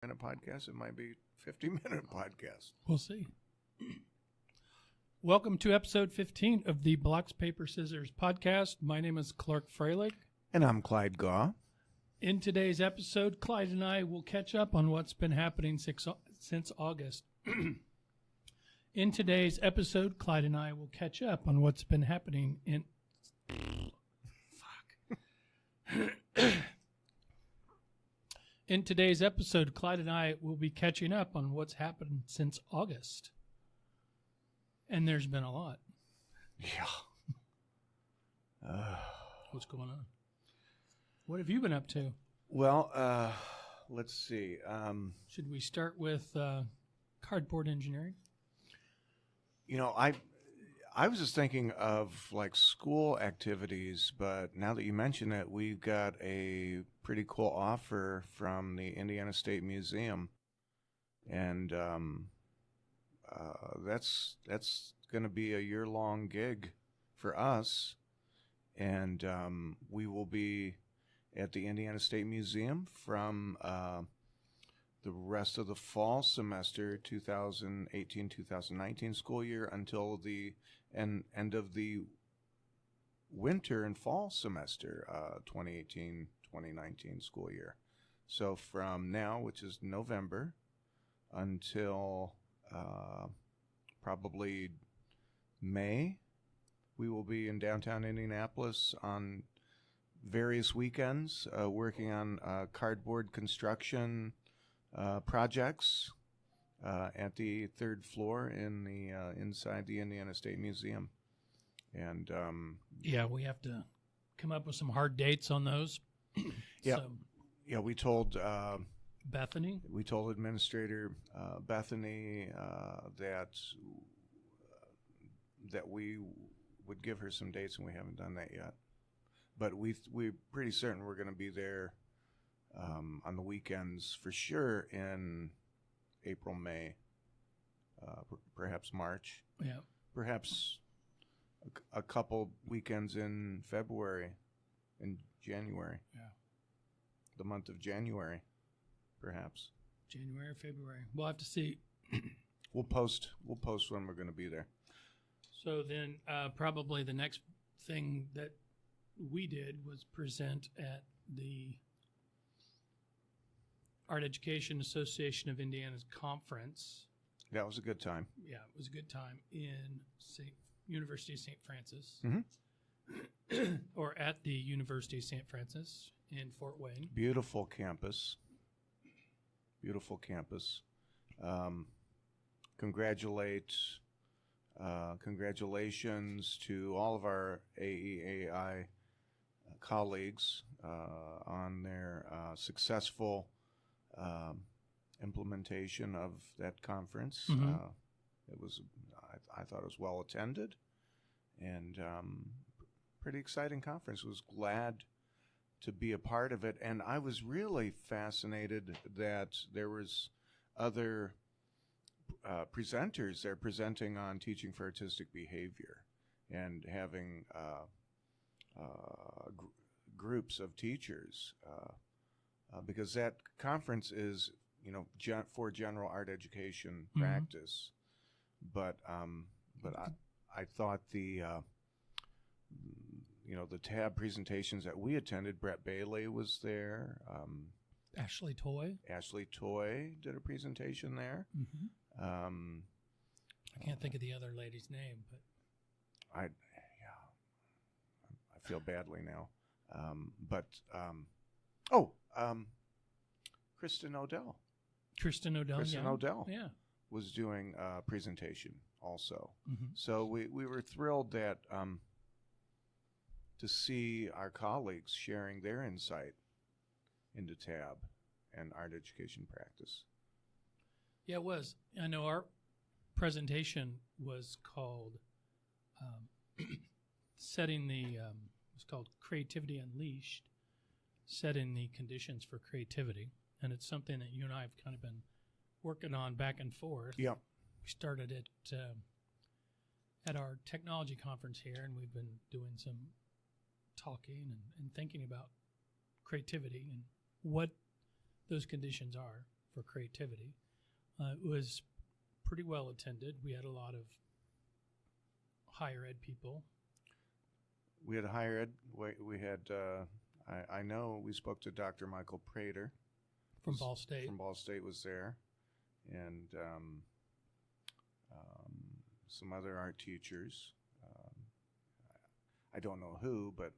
minute podcast. It might be 50-minute podcast. We'll see. Welcome to episode 15 of the Blocks, Paper, Scissors podcast. My name is Clark Freilich. And I'm Clyde Gaw. In today's episode, Clyde and I will catch up on what's been happening since August. In today's episode, Clyde and I will catch up on what's been happening in... Fuck. In today's episode, Clyde and I will be catching up on what's happened since August. And there's been a lot. Yeah. What's going on? What have you been up to? Well, let's see. Should we start with cardboard engineering? You know, I was just thinking of like school activities, but now that you mention it, we've got a pretty cool offer from the Indiana State Museum, and that's going to be a year-long gig for us, and we will be at the Indiana State Museum from the rest of the fall semester, 2018-2019 school year, until the end of the winter and fall semester, 2018-2019 school year. So from now, which is November, until probably May, we will be in downtown Indianapolis on various weekends, working on cardboard construction projects at the third floor in the inside the Indiana State Museum. And yeah, we have to come up with some hard dates on those. Yeah, yeah. We told Bethany. We told Administrator Bethany that we would give her some dates, and we haven't done that yet. But we're pretty certain we're going to be there on the weekends for sure in April, May, perhaps March. Yeah. Perhaps a couple weekends in February and January. Yeah. The month of January, perhaps. January or February. We'll have to see. We'll post when we're going to be there. So then probably the next thing that we did was present at the Art Education Association of Indiana's conference. That was a good time. Yeah, it was a good time in University of St. Francis, or at the University of St. Francis in Fort Wayne. Beautiful campus. Beautiful campus. Congratulations to all of our AEAI colleagues on their successful implementation of that conference. It was, I thought it was well attended, and pretty exciting conference. Was glad to be a part of it, and I was really fascinated that there was other presenters there presenting on teaching for artistic behavior and having groups of teachers, because that conference is, for general art education practice. But I thought the tab presentations that we attended, Brett Bailey was there. Ashley Toy did a presentation there. I can't think of the other lady's name, but I feel badly now. Kristen Odell. Kristen Odell, yeah, was doing a presentation also. So we were thrilled that to see our colleagues sharing their insight into tab and art education practice. Yeah, it was. I know our presentation was called it's called Creativity Unleashed, setting the conditions for creativity. And it's something that you and I have kind of been working on back and forth. Yeah. We started it at our technology conference here, and we've been doing some talking and thinking about creativity and what those conditions are. for Creativity. It was pretty well attended. We had a lot of higher ed people. We had higher ed. We had. I know we spoke to Dr. Michael Prater From Ball State. From Ball State was there, and some other art teachers. I don't know who, but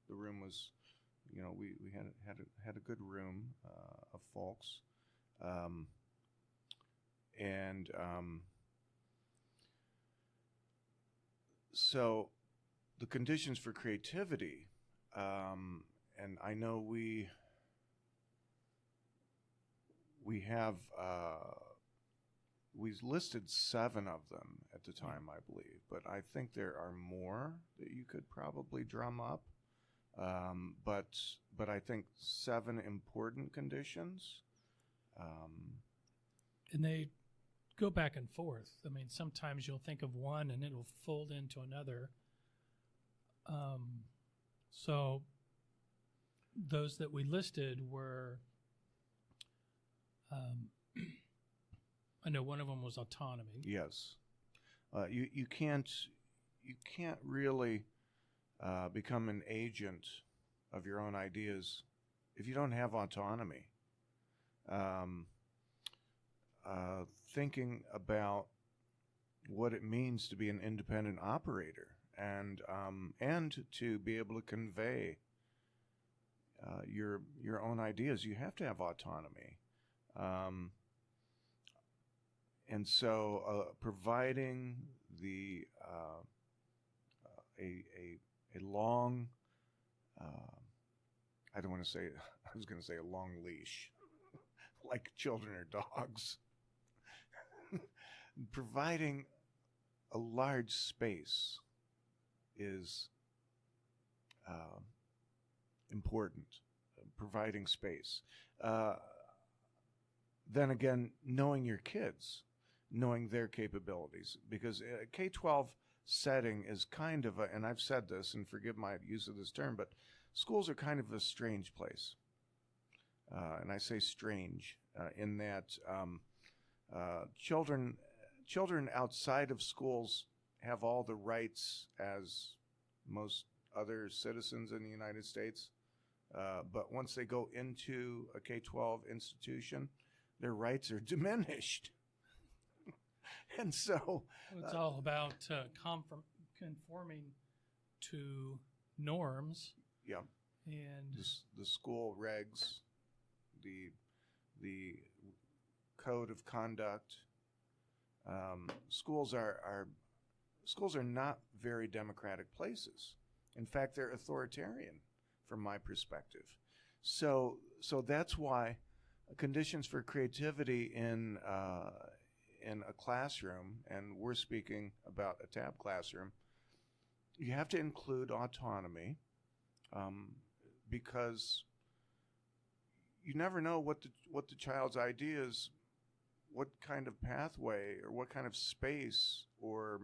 the room was, we had a good room of folks, and so the conditions for creativity, and I know we have we listed 7 of them at the time, I believe, but I think there are more that you could probably drum up. But I think 7 important conditions. And they go back and forth. I mean, sometimes you'll think of one and it'll fold into another. So those that we listed were, I know one of them was autonomy. Yes. You can't really become an agent of your own ideas if you don't have autonomy. Thinking about what it means to be an independent operator and to be able to convey your own ideas, you have to have autonomy. And so providing the a long, I don't want to say, I was going to say a long leash, like children or dogs. Providing a large space is important. Providing space. Then again, knowing your kids, knowing their capabilities, because a K-12 setting is kind of and I've said this, and forgive my use of this term, but schools are kind of a strange place. And I say strange in that children outside of schools have all the rights as most other citizens in the United States. But once they go into a K-12 institution, their rights are diminished. And so it's all about conforming to norms. Yeah. And the school regs, the code of conduct. Schools are not very democratic places. In fact, they're authoritarian from my perspective. So that's why conditions for creativity in a classroom, and we're speaking about a tab classroom, you have to include autonomy, because you never know what the child's ideas, what kind of pathway or what kind of space or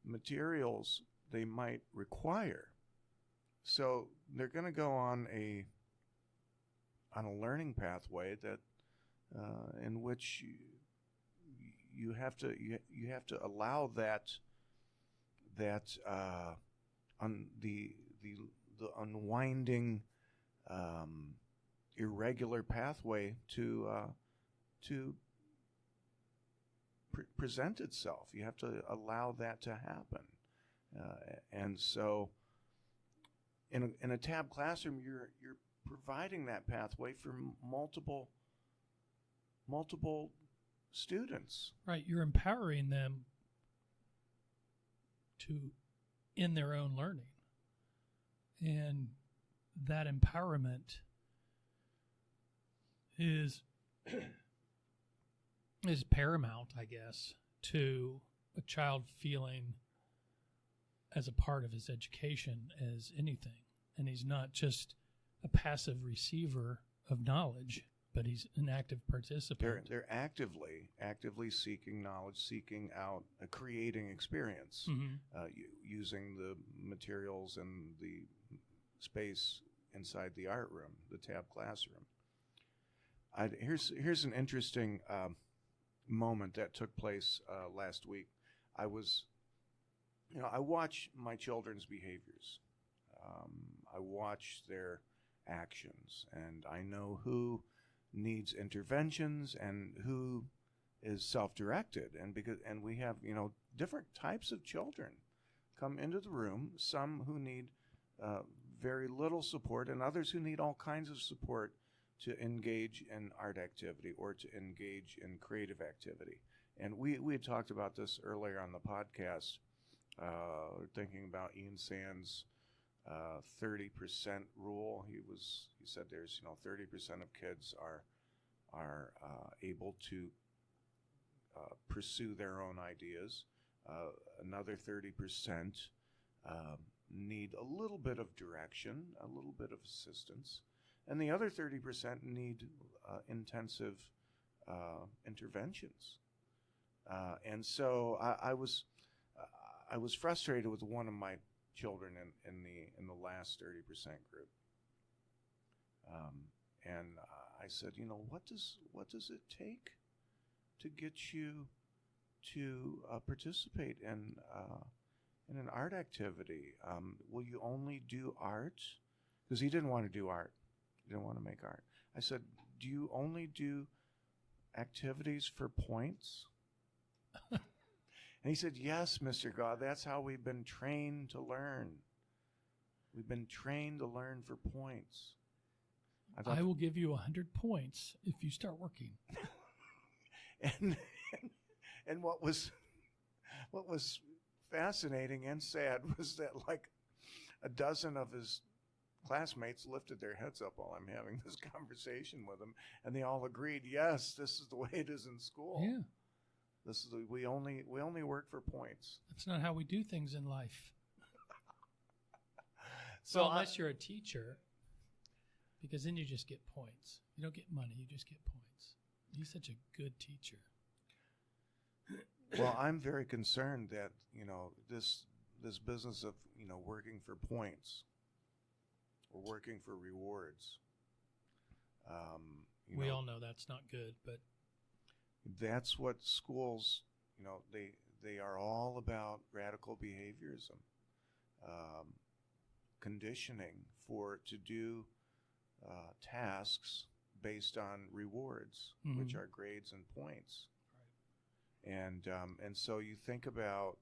materials they might require. So they're going to go on a learning pathway that in which you have to allow that the unwinding irregular pathway to present itself. You have to allow that to happen, and so in a tab classroom, you're providing that pathway for multiple students. Right, you're empowering them in their own learning, and that empowerment is paramount, I guess, to a child feeling as a part of his education as anything. And he's not just a passive receiver of knowledge, but he's an active participant. They're actively seeking knowledge, seeking out, creating experience, using the materials and the space inside the art room, the tab classroom. Here's an interesting moment that took place last week. I watch my children's behaviors. I watch their actions, and I know who needs interventions and who is self-directed. And we have different types of children come into the room. Some who need very little support, and others who need all kinds of support to engage in art activity or to engage in creative activity. And we had talked about this earlier on the podcast, thinking about Ian Sand's 30% rule. He said there's 30% of kids are able to pursue their own ideas. Another 30% need a little bit of direction, a little bit of assistance, and the other 30% need intensive interventions. And so I was frustrated with one of my children in the last 30% group, and I said, what does it take to get you to participate in an art activity? Will you only do art? Because he didn't want to do art. He didn't want to make art. I said, do you only do activities for points? And he said, yes, Mr. God, that's how we've been trained to learn. We've been trained to learn for points. I will give you 100 points if you start working. And what was fascinating and sad was that like a dozen of his classmates lifted their heads up while I'm having this conversation with them, and they all agreed, yes, this is the way it is in school. Yeah. We only work for points. That's not how we do things in life. So well, unless you're a teacher, because then you just get points. You don't get money, you just get points. He's such a good teacher. Well, I'm very concerned that, this business of, working for points or working for rewards. We all know that's not good, but that's what schools, they are all about radical behaviorism, conditioning to do tasks based on rewards, which are grades and points. Right. And so you think about,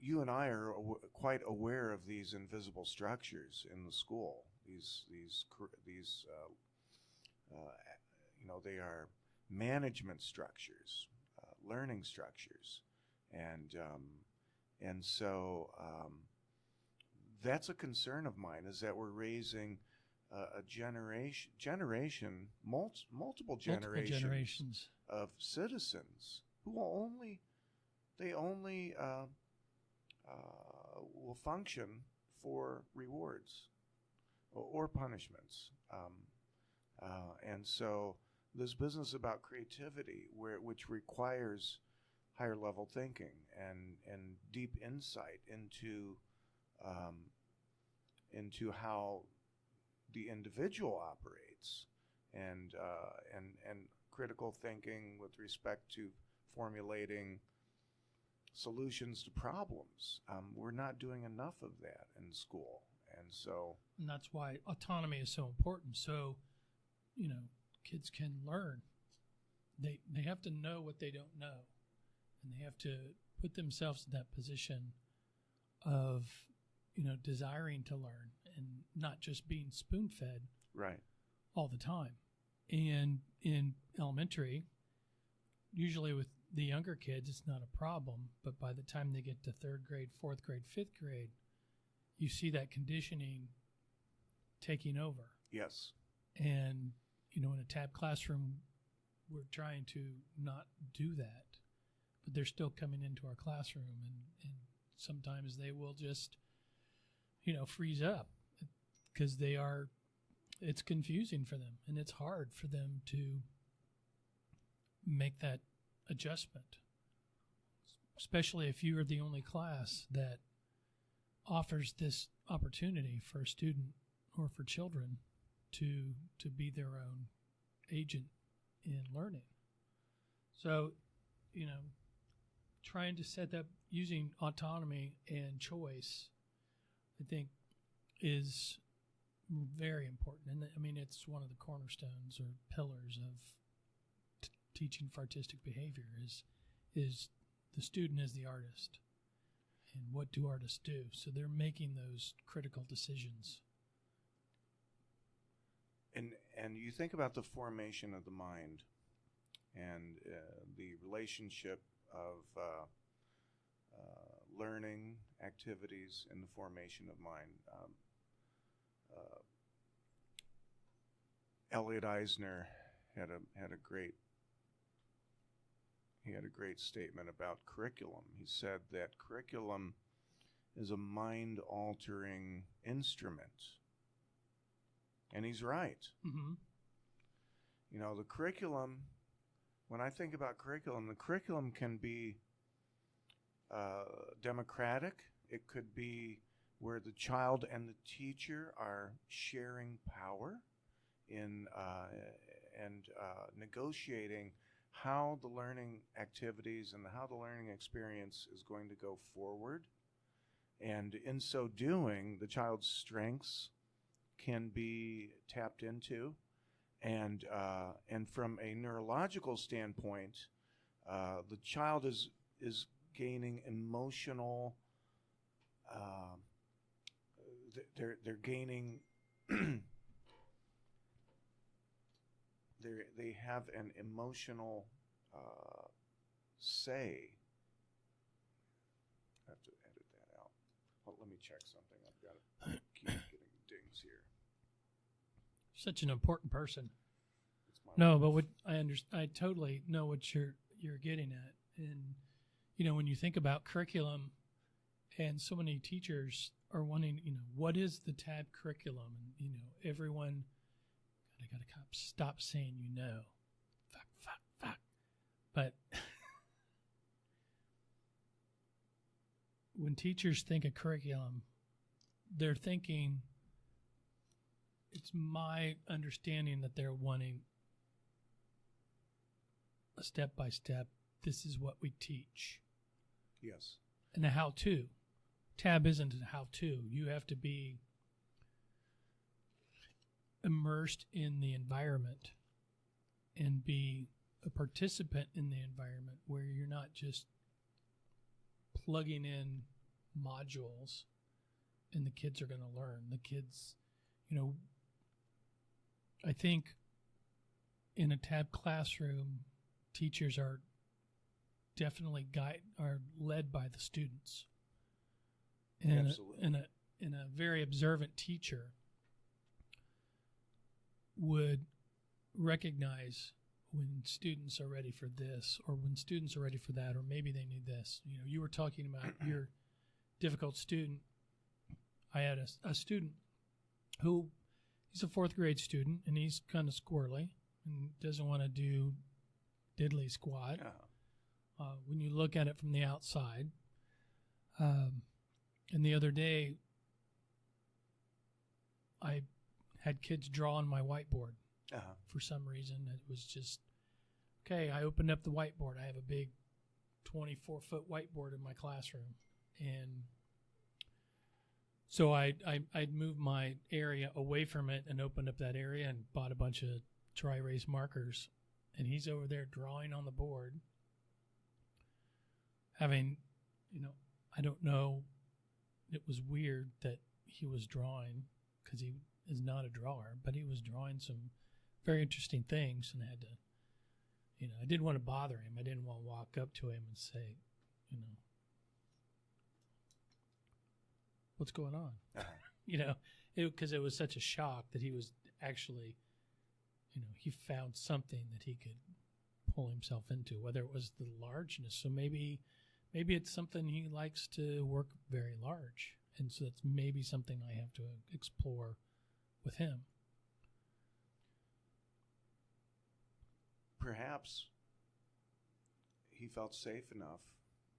you and I are quite aware of these invisible structures in the school. They are management structures, learning structures, and so that's a concern of mine, is that we're raising a multiple generations of citizens who will will function for rewards or punishments. And so this business about creativity, which requires higher level thinking and deep insight into how the individual operates, and critical thinking with respect to formulating solutions to problems. We're not doing enough of that in school, and that's why autonomy is so important. So, kids can learn. They have to know what they don't know, and they have to put themselves in that position of desiring to learn and not just being spoon-fed right all the time. And in elementary, usually with the younger kids, it's not a problem. But by the time they get to third grade, fourth grade, fifth grade, you see that conditioning taking over. Yes. And, in a tab classroom, we're trying to not do that. But they're still coming into our classroom, and sometimes they will just, freeze up because it's confusing for them, and it's hard for them to make that adjustment, especially if you are the only class that offers this opportunity for a student or for children to be their own agent in learning. So, trying to set up using autonomy and choice, I think, is very important. And I mean, it's one of the cornerstones or pillars of teaching for artistic behavior is the student is the artist. And what do artists do? So they're making those critical decisions. And you think about the formation of the mind and the relationship of learning activities and the formation of mind. Elliot Eisner had a great statement about curriculum. He said that curriculum is a mind-altering instrument. And he's right. Mm-hmm. The curriculum, when I think about curriculum, the curriculum can be democratic. It could be where the child and the teacher are sharing power in and negotiating how the learning activities and how the learning experience is going to go forward. And in so doing, the child's strengths can be tapped into, and from a neurological standpoint, the child is gaining emotional. They're gaining. They have an emotional say. I have to edit that out. Well, let me check something. I've got to keep getting dings here. Such an important person. No, but what I totally know what you're getting at. And when you think about curriculum, and so many teachers are wanting, what is the TAB curriculum? And everyone gotta stop saying fuck. But when teachers think of curriculum, they're thinking, it's my understanding that they're wanting a step-by-step, this is what we teach. Yes. And a how-to. TAB isn't a how-to. You have to be immersed in the environment and be a participant in the environment where you're not just plugging in modules and the kids are going to learn. The kids, I think in a TAB classroom, teachers are definitely led by the students. And Absolutely. And a very observant teacher would recognize when students are ready for this, or when students are ready for that, or maybe they need this. You were talking about your difficult student. I had a student who, he's a 4th grade student, and he's kind of squirrely and doesn't want to do diddly squat. Yeah. When you look at it from the outside. And the other day, I had kids draw on my whiteboard. For some reason. It was just, okay, I opened up the whiteboard. I have a big 24-foot whiteboard in my classroom. And so I'd moved my area away from it and opened up that area and bought a bunch of dry erase markers. And he's over there drawing on the board, having, I don't know, it was weird that he was drawing because he is not a drawer, but he was drawing some very interesting things, and I had to, I didn't want to bother him. I didn't want to walk up to him and say, what's going on? Because it was such a shock that he was actually, he found something that he could pull himself into, whether it was the largeness. So maybe it's something he likes to work very large. And so that's maybe something I have to explore with him. Perhaps he felt safe enough,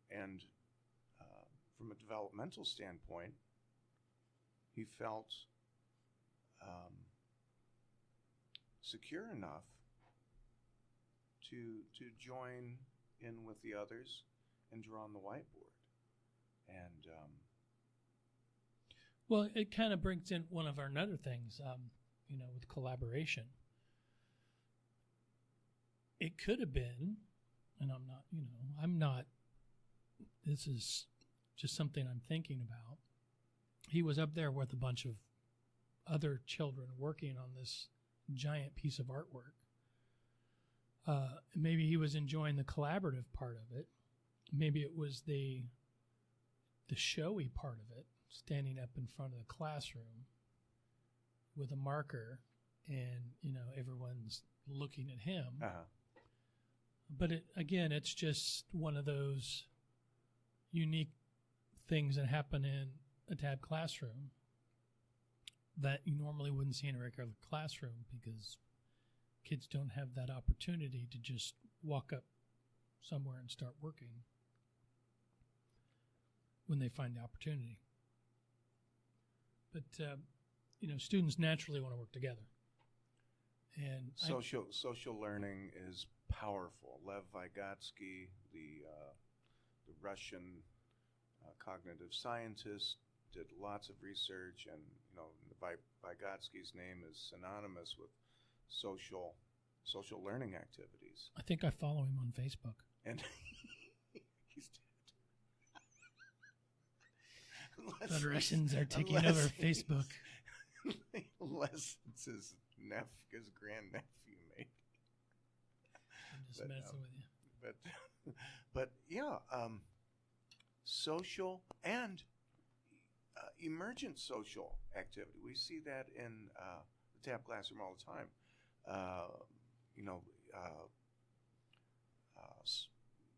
and from a developmental standpoint, he felt secure enough to join in with the others and draw on the whiteboard. And well, it kind of brings in one of our other things, with collaboration. It could have been, and I'm not, this is just something I'm thinking about. He was up there with a bunch of other children working on this giant piece of artwork. Maybe he was enjoying the collaborative part of it. Maybe it was the showy part of it, standing up in front of the classroom with a marker and, everyone's looking at him. uh-huh. But it's just one of those unique things that happen in a TAB classroom that you normally wouldn't see in a regular classroom, because kids don't have that opportunity to just walk up somewhere and start working when they find the opportunity. But, students naturally want to work together. And social learning is powerful. Lev Vygotsky, the Russian cognitive scientist, did lots of research, and Vygotsky's name is synonymous with social learning activities. I think I follow him on Facebook. And he's dead. The Russians are taking over Facebook. Unless it's his grandnephew, maybe. I'm just messing with you. But yeah, social and emergent social activity. We see that in the TAB classroom all the time.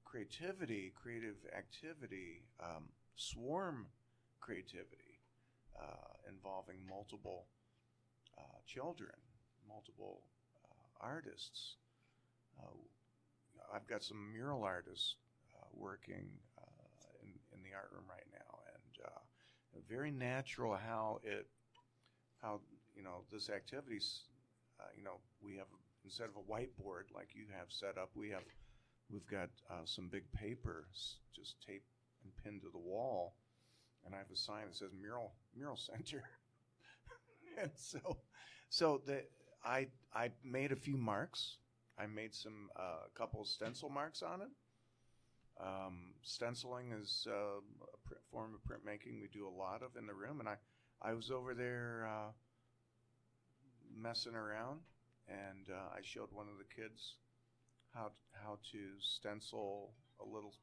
Creativity, creative activity, swarm creativity, involving multiple children, multiple artists. I've got some mural artists working in the art room right now, and very natural how this activity's. We have, instead of a whiteboard like you have set up, we've got some big paper just taped and pinned to the wall, and I have a sign that says mural center. And so I made a few marks. I made a couple of stencil marks on it. Stenciling is a form of printmaking we do a lot of in the room, and I was over there messing around, and I showed one of the kids how to stencil a little.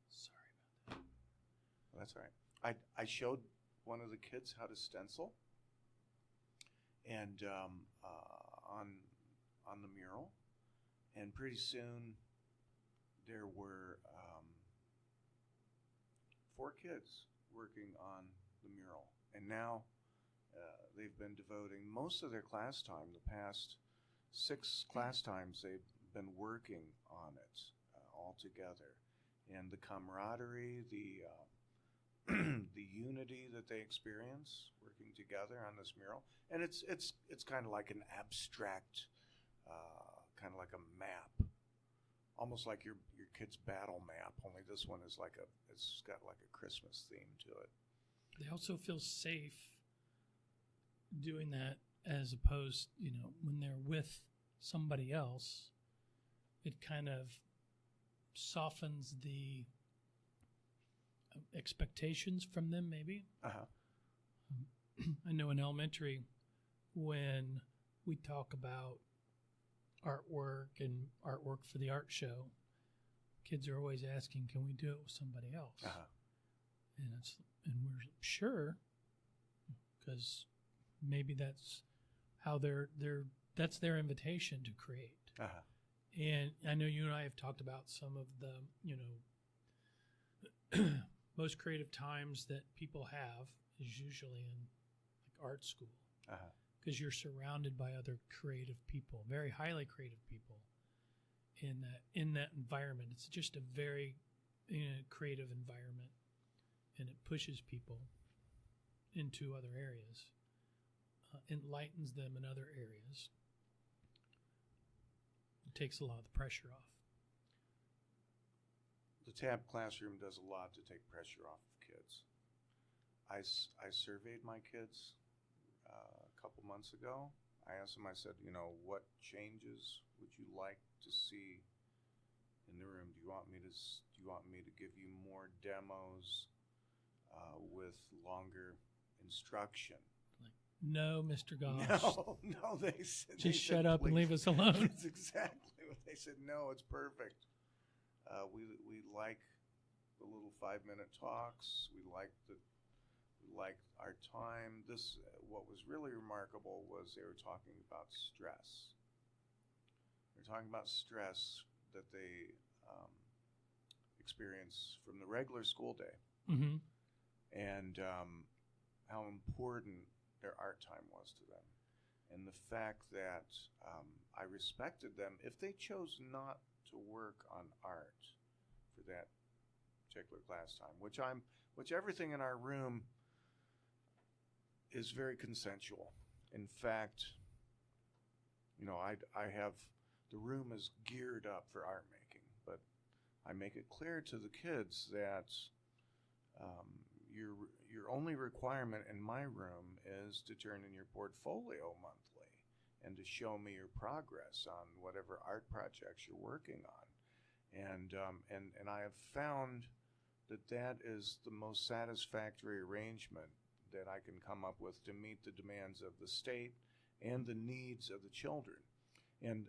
Sorry about that. That's all right. I showed one of the kids how to stencil, and on the mural, and pretty soon there were 4 kids working on the mural, and now they've been devoting most of their class time. The past 6 class times they've been working on it all together, and the camaraderie, the unity that they experience working together on this mural, and it's kind of like an abstract, kind of like a map, almost like your kid's battle map. Only this one is it's got like a Christmas theme to it. They also feel safe doing that, as opposed, when they're with somebody else, it kind of softens the expectations from them, maybe. I know in elementary, when we talk about artwork and artwork for the art show, kids are always asking, can we do it with somebody else? And we're sure, because maybe that's how that's their invitation to create. And I know you and I have talked about some of the, most creative times that people have is usually in like art school, because you're surrounded by other creative people, very highly creative people in that environment. It's just a very creative environment, and it pushes people into other areas, enlightens them in other areas. It takes a lot of the pressure off. The tab classroom does a lot to take pressure off of kids. I surveyed my kids a couple months ago. I asked them, I said, what changes would you like to see in the room? Do you want me to give you more demos with longer instruction? No, Mr. Gosh. No, they said. Just shut up and leave us alone. That's exactly what they said. No, it's perfect. We like the little 5-minute talks. We like our time. What was really remarkable was they were talking about stress. They're talking about stress that they experience from the regular school day, Mm-hmm. and how important their art time was to them, and the fact that I respected them if they chose not to work on art for that particular class time, which everything in our room is very consensual. In fact, I have the room is geared up for art making, but I make it clear to the kids that your only requirement in my room is to turn in your portfolio monthly and to show me your progress on whatever art projects you're working on. And I have found that is the most satisfactory arrangement that I can come up with to meet the demands of the state and the needs of the children. And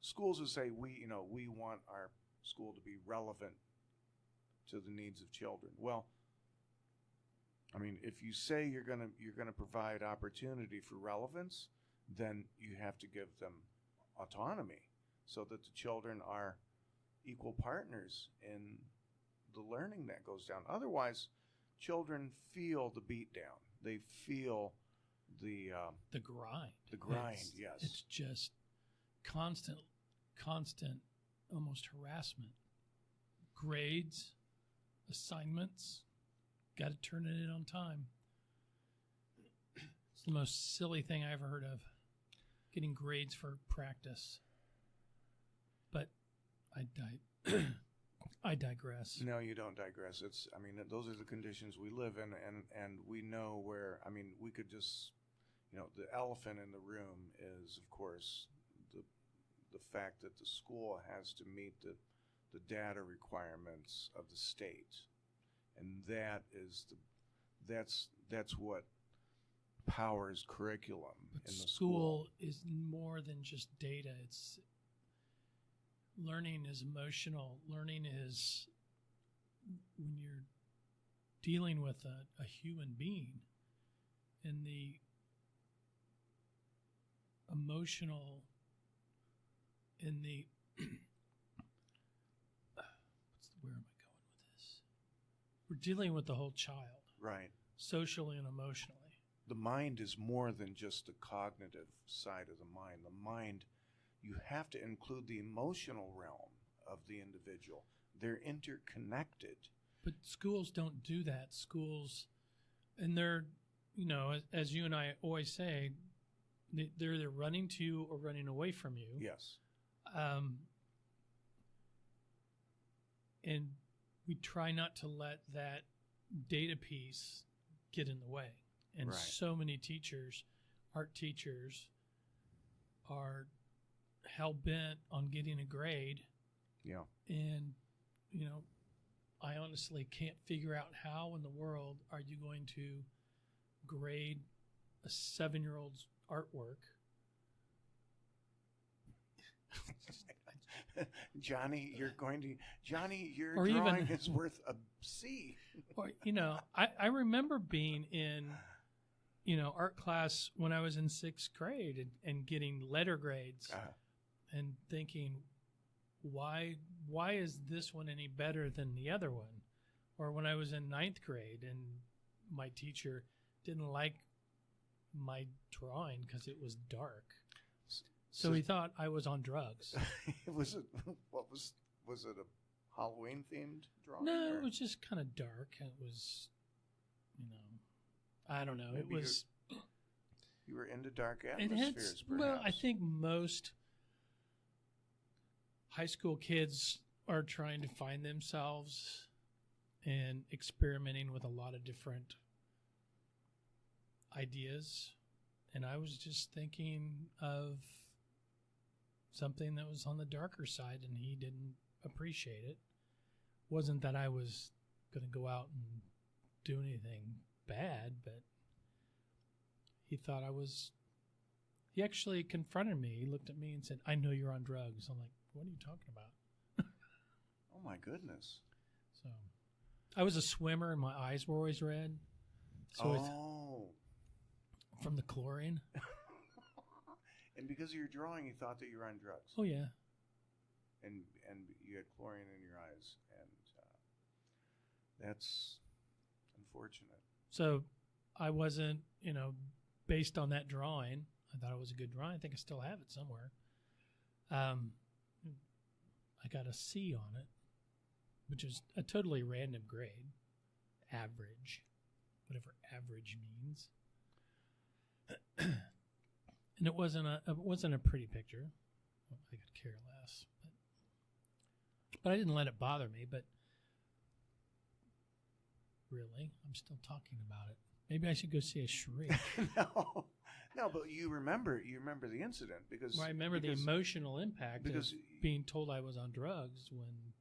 schools will say we want our school to be relevant to the needs of children. Well, I mean, if you say you're gonna provide opportunity for relevance, then you have to give them autonomy so that the children are equal partners in the learning that goes down. Otherwise, children feel the beat down. They feel the grind. The grind, yes. It's just constant, almost harassment. Grades, assignments, got to turn it in on time. It's the most silly thing I ever heard of, getting grades for practice. But I digress. No, you don't digress. Those are the conditions we live in, and we know where, we could just, the elephant in the room is, of course, the fact that the school has to meet the data requirements of the state. And that's what powers curriculum But in the school is more than just data. It's learning is emotional. Learning is when you're dealing with a human being, and the emotional in the where am I going with this? We're dealing with the whole child, right, socially and emotionally. The mind is more than just the cognitive side of the mind. The mind, you have to include the emotional realm of the individual. They're interconnected. But schools don't do that. Schools, and they're, as you and I always say, they're either running to you or running away from you. Yes. And we try not to let that data piece get in the way. And right. So many teachers, art teachers, are hell-bent on getting a grade. Yeah. And, I honestly can't figure out how in the world are you going to grade a 7-year-old's artwork. Johnny, your or drawing even, is worth a C. Or, I remember being in, art class when I was in 6th grade and getting letter grades and thinking, why is this one any better than the other one? Or when I was in 9th grade and my teacher didn't like my drawing because it was dark. So he thought I was on drugs. Was it a Halloween themed drawing? No, or? it was just kind of dark. It was, I don't know. Maybe it was. You were into dark It atmospheres, had, well, I perhaps. think most high school kids are trying to find themselves and experimenting with a lot of different ideas. And I was just thinking of something that was on the darker side, and he didn't appreciate it. Wasn't that I was going to go out and do anything bad, but he thought I was. He actually confronted me. He looked at me and said, "I know you're on drugs." I'm like, "What are you talking about?" Oh my goodness! So, I was a swimmer, and my eyes were always red. So it's from the chlorine. And because of your drawing, you thought that you were on drugs. Oh yeah. And you had chlorine in your eyes, and that's unfortunate. So I wasn't, based on that drawing. I thought it was a good drawing. I think I still have it somewhere. I got a C on it, which is a totally random grade, average, whatever average means. And it wasn't a pretty picture. I could care less, but I didn't let it bother me. But really, I'm still talking about it. Maybe I should go see a shrink. No, but you remember the incident because I remember the emotional impact of being told I was on drugs when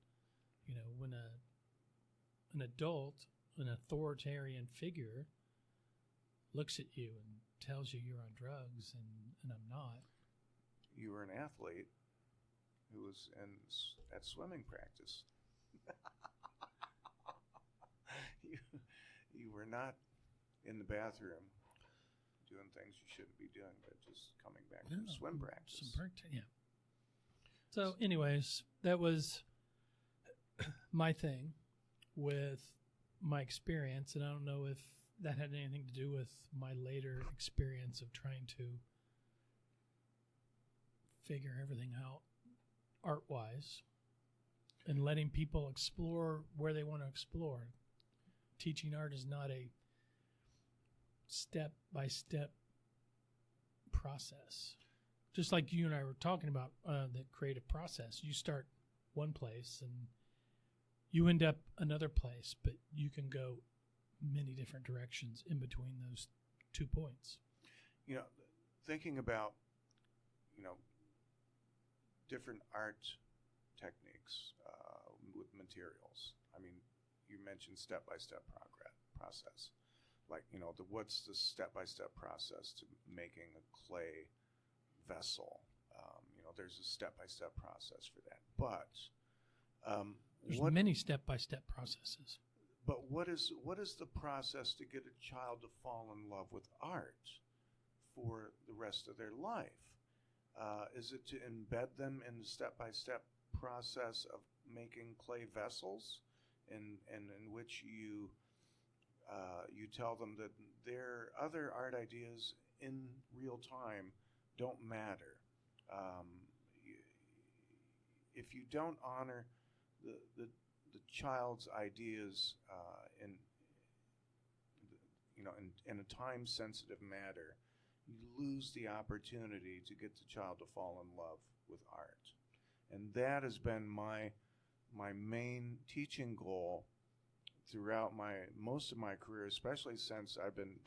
an adult, an authoritarian figure, looks at you and tells you you're on drugs, and I'm not. You were an athlete who was at swimming practice. you were not in the bathroom doing things you shouldn't be doing, but just coming back from swim practice. Yeah. So, anyways, that was my thing with my experience, and I don't know if that had anything to do with my later experience of trying to figure everything out art-wise and letting people explore where they want to explore. Teaching art is not a step-by-step process. Just like you and I were talking about the creative process. You start one place and you end up another place, but you can go many different directions in between those 2 points. Thinking about, different art techniques with materials. I mean, you mentioned step-by-step process. Like, what's the step-by-step process to making a clay vessel? There's a step-by-step process for that. But there's many step-by-step processes. But what is the process to get a child to fall in love with art for the rest of their life? Is it to embed them in the step-by-step process of making clay vessels, in which you tell them that their other art ideas in real time don't matter? If you don't honor the child's ideas in a time-sensitive matter, you lose the opportunity to get the child to fall in love with art. And that has been my main teaching goal throughout most of my career, especially since I've been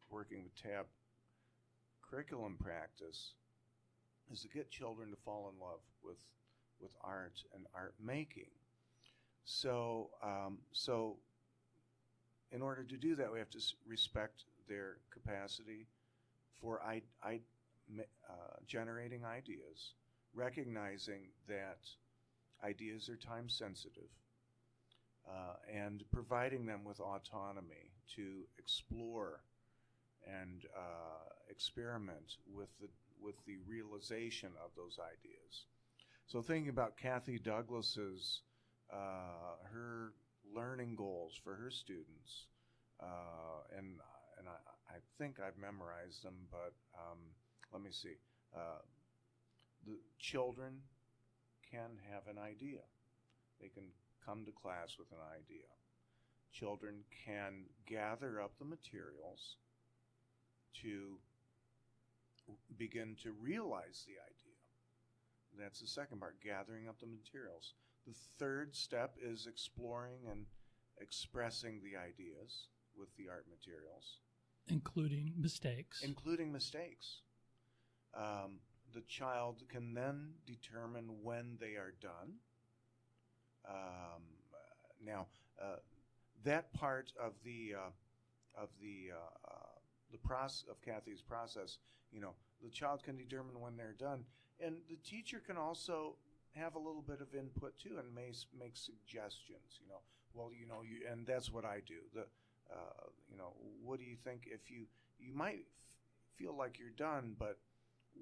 working with TAB curriculum practice, is to get children to fall in love with art and art making. So in order to do that, we have to respect their capacity for generating ideas, recognizing that ideas are time sensitive, and providing them with autonomy to explore and experiment with the realization of those ideas. So thinking about Kathy Douglas's her learning goals for her students, and I think I've memorized them, but let me see. The children can have an idea. They can come to class with an idea. Children can gather up the materials to begin to realize the idea. That's the second part, gathering up the materials. The third step is exploring and expressing the ideas with the art materials. Including mistakes. The child can then determine when they are done. Now, that part of the process of Kathy's process, the child can determine when they're done, and the teacher can also have a little bit of input too, and make suggestions. And that's what I do. What do you think if you might feel like you're done, but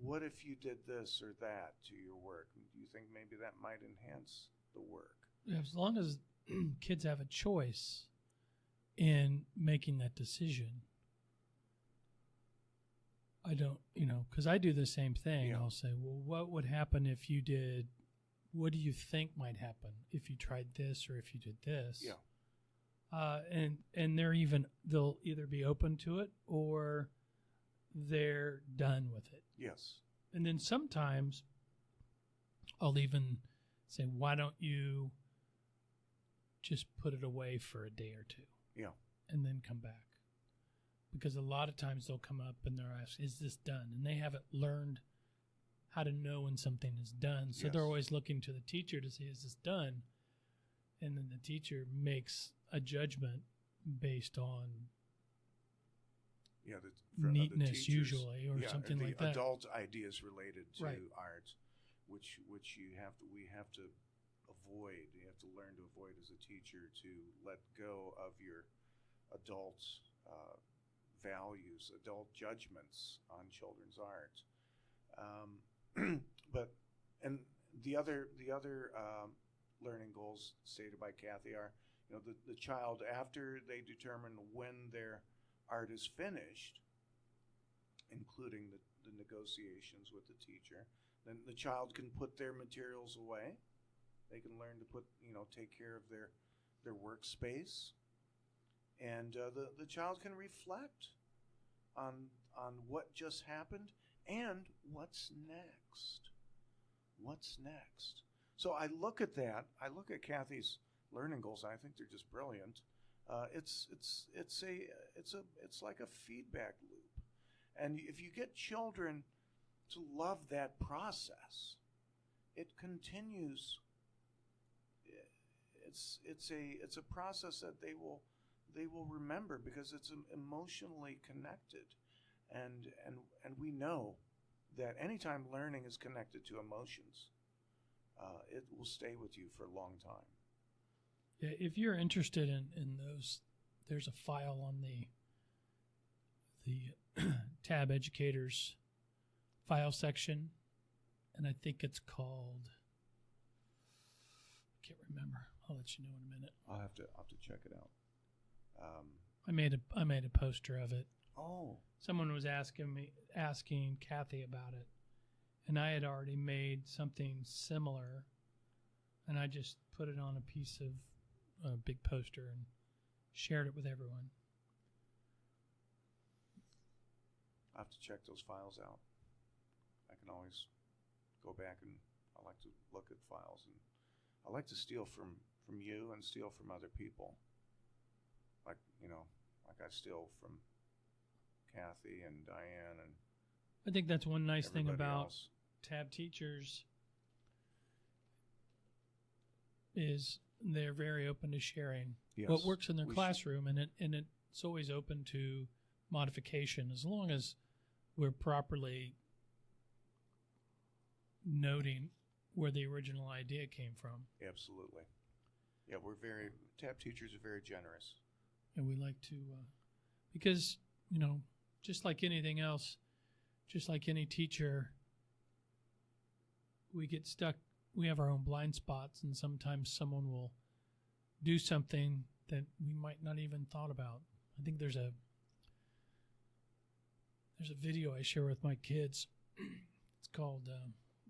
what if you did this or that to your work? Do you think maybe that might enhance the work? As long as kids have a choice in making that decision. I don't, because I do the same thing. Yeah. I'll say, well, what would happen if you did, what do you think might happen if you tried this or if you did this? Yeah. And they'll either be open to it or they're done with it. Yes. And then sometimes I'll even say, why don't you just put it away for a day or two? Yeah. And then come back. Because a lot of times they'll come up and they're asked, is this done? And they haven't learned how to know when something is done. So Yes. they're always looking to the teacher to say, is this done? And then the teacher makes a judgment based on neatness usually, or something like that. Adult ideas related to Right. art, which we have to avoid. You have to learn to avoid as a teacher, to let go of your adult values, adult judgments on children's art. But the other learning goals stated by Kathy are, the child, after they determine when their art is finished, including the negotiations with the teacher, then the child can put their materials away. They can learn to take care of their workspace, and the child can reflect on what just happened and what's next. What's next? So I look at that. I look at Kathy's learning goals. I think they're just brilliant. It's like a feedback loop, and if you get children to love that process, it continues. It's a process that they will remember, because it's emotionally connected, and we know that anytime learning is connected to emotions, it will stay with you for a long time. Yeah, if you're interested in those, there's a file on the Tab Educators file section, and I think it's called, I can't remember. I'll let you know in a minute. I'll have to check it out. I made a poster of it. Oh, Someone was asking Kathy about it, and I had already made something similar, and I just put it on a piece of a big poster and shared it with everyone. I'll have to check those files out. I can always go back, and I like to look at files, and I like to steal from you and steal from other people. Like I steal from Kathy and Diane and I think that's one nice thing everybody about else. Tab teachers is they're very open to sharing Yes, what works in their we classroom, and it's always open to modification as long as we're properly noting where the original idea came from. Absolutely. Yeah, Tab teachers are very generous. And we like to, because, just like anything else, just like any teacher, we get stuck, we have our own blind spots, and sometimes someone will do something that we might not even thought about. I think there's a video I share with my kids. It's called,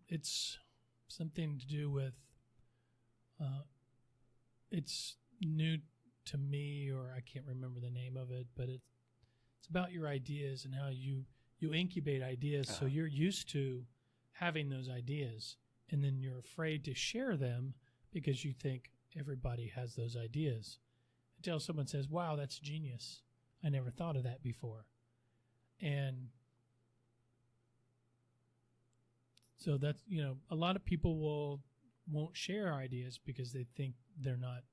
it's something to do with it's new to me, or I can't remember the name of it, but it's about your ideas and how you incubate ideas. So you're used to having those ideas, and then you're afraid to share them because you think everybody has those ideas. Until someone says, wow, that's genius. I never thought of that before. And so that's, a lot of people won't share ideas because they think they're not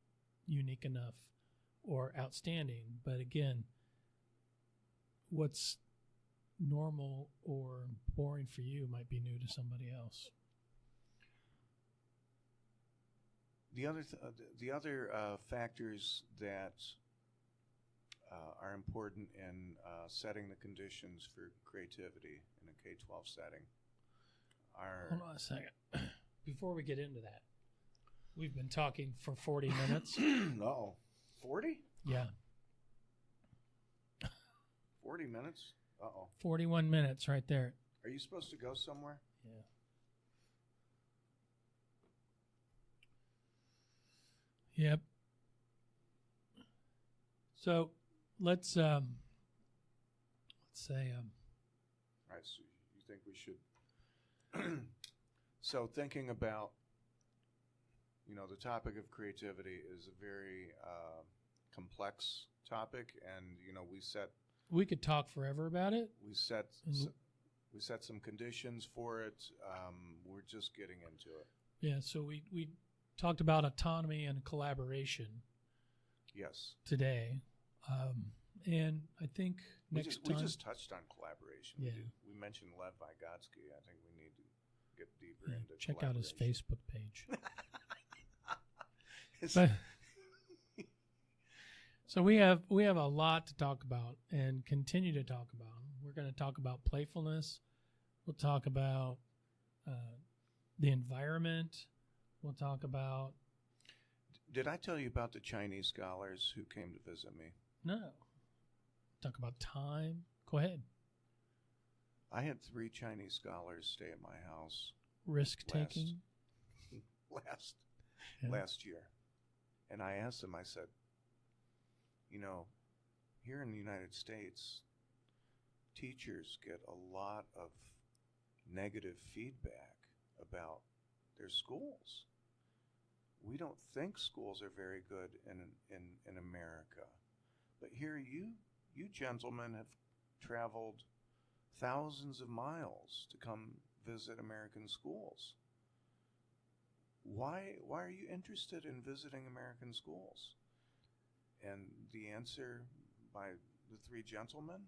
unique enough or outstanding. But again, what's normal or boring for you might be new to somebody else. The other factors that are important in setting the conditions for creativity in a K-12 setting are... Hold on a second. Before we get into that, we've been talking for 40 minutes. No. 40? Yeah. 40 minutes? Uh-oh. 41 minutes right there. Are you supposed to go somewhere? Yeah. Yep. So let's say All right, so you think we should... So thinking about, the topic of creativity is a very complex topic, and, we could talk forever about it. We set some conditions for it. We're just getting into it. Yeah, so we talked about autonomy and collaboration. Yes. Today, and I think we just touched on collaboration. Yeah. We mentioned Lev Vygotsky. I think we need to get deeper into check out his Facebook page. So we have a lot to talk about and continue to talk about. We're going to talk about playfulness. We'll talk about the environment. We'll talk about... Did I tell you about the Chinese scholars who came to visit me? No. Talk about time. Go ahead. I had 3 Chinese scholars stay at my house. Risk-taking? Last year. And I asked them, I said, here in the United States, teachers get a lot of negative feedback about their schools. We don't think schools are very good in America. But here you gentlemen have traveled thousands of miles to come visit American schools. Why are you interested in visiting American schools? And the answer by the 3 gentlemen,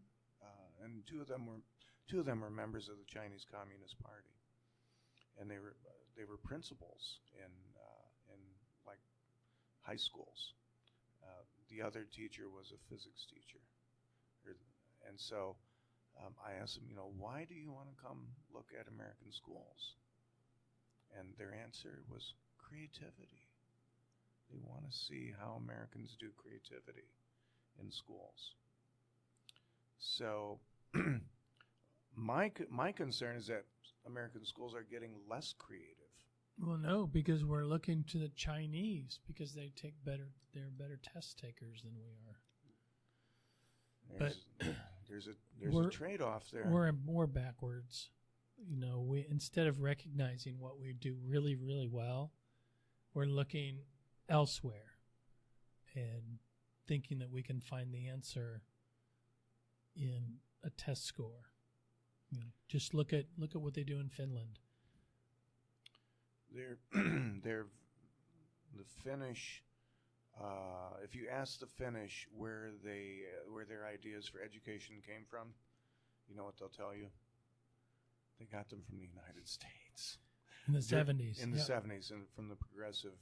and two of them were members of the Chinese Communist Party, and they were principals in like high schools. The other teacher was a physics teacher, and so I asked them, why do you want to come look at American schools? And their answer was creativity. They want to see how Americans do creativity in schools. So my concern is that American schools are getting less creative. Well, no, because we're looking to the Chinese because they're better test takers than we are. There's a trade-off there. We're more backwards. We instead of recognizing what we do really, really well, we're looking elsewhere and thinking that we can find the answer in a test score. Just look at what they do in Finland. The Finnish. If you ask the Finnish where their ideas for education came from, you know what they'll tell you? They got them from the United States. In the 70s. In the 70s, and from the progressive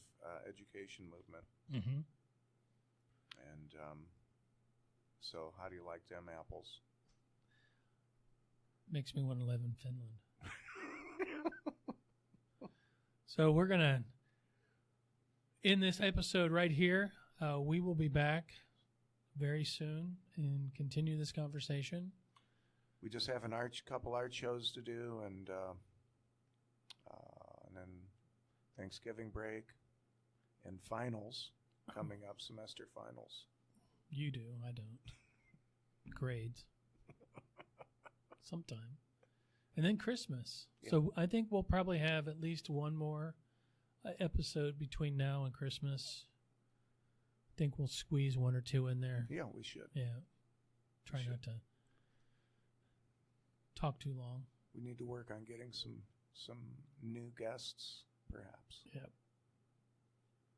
education movement. Mm-hmm. And so how do you like them apples? Makes me want to live in Finland. So we're going to end this episode right here. We will be back very soon and continue this conversation. We just have couple art shows to do, and then Thanksgiving break and finals. coming up, semester finals. You do. I don't. Grades. Sometime. And then Christmas. Yeah. So I think we'll probably have at least one more episode between now and Christmas. I think we'll squeeze one or two in there. Yeah, we should. Yeah. Try not to talk too long. We need to work on getting some new guests, perhaps. Yep.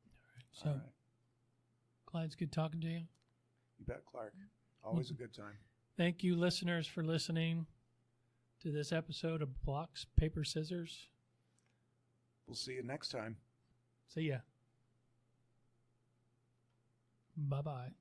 All right. So, All right. Clyde's good talking to you. You bet, Clark. Always a good time. Thank you, listeners, for listening to this episode of Blocks, Paper, Scissors. We'll see you next time. See ya. Bye-bye.